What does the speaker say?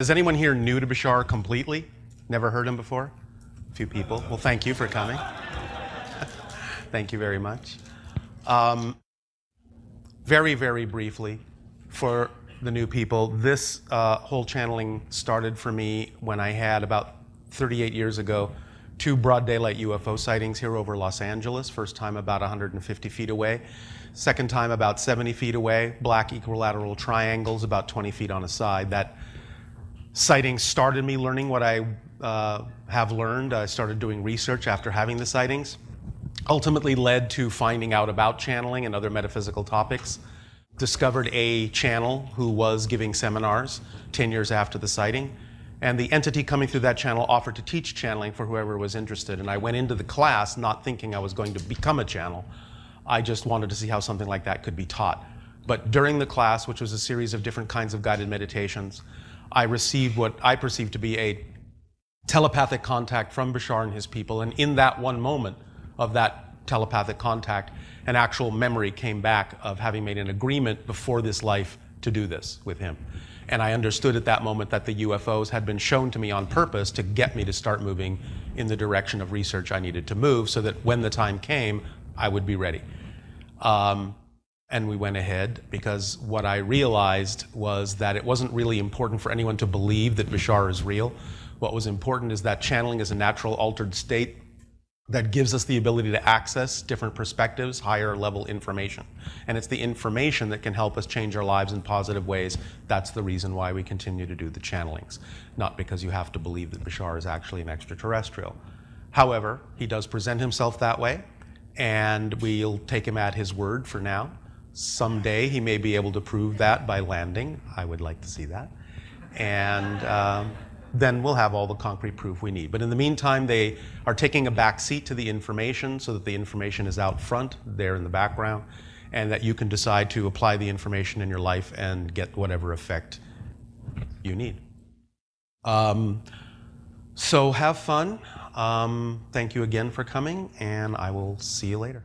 Is anyone here new to Bashar completely? Never heard him before? A few people. Well, thank you for coming. Thank you very much. Very, very briefly, for the new people, this whole channeling started for me when I had, about 38 years ago, 2 broad daylight UFO sightings here over Los Angeles. First time about 150 feet away. Second time about 70 feet away. Black equilateral triangles about 20 feet on a side. That sighting started me learning what I have learned. I started doing research after having the sightings. Ultimately led to finding out about channeling and other metaphysical topics. Discovered a channel who was giving seminars 10 years after the sighting. And the entity coming through that channel offered to teach channeling for whoever was interested. And I went into the class not thinking I was going to become a channel. I just wanted to see how something like that could be taught. But during the class, which was a series of different kinds of guided meditations, I received what I perceived to be a telepathic contact from Bashar and his people. And in that one moment of that telepathic contact, an actual memory came back of having made an agreement before this life to do this with him. And I understood at that moment that the UFOs had been shown to me on purpose to get me to start moving in the direction of research I needed to move, so that when the time came, I would be ready. And we went ahead, because what I realized was that it wasn't really important for anyone to believe that Bashar is real. What was important is that channeling is a natural altered state that gives us the ability to access different perspectives, higher level information. And it's the information that can help us change our lives in positive ways. That's the reason why we continue to do the channelings. Not because you have to believe that Bashar is actually an extraterrestrial. However, he does present himself that way, and we'll take him at his word for now. Someday he may be able to prove that by landing. I would like to see that. And then we'll have all the concrete proof we need. But in the meantime, they are taking a back seat to the information, so that the information is out front, there in the background, and that you can decide to apply the information in your life and get whatever effect you need. So have fun. Thank you again for coming, and I will see you later.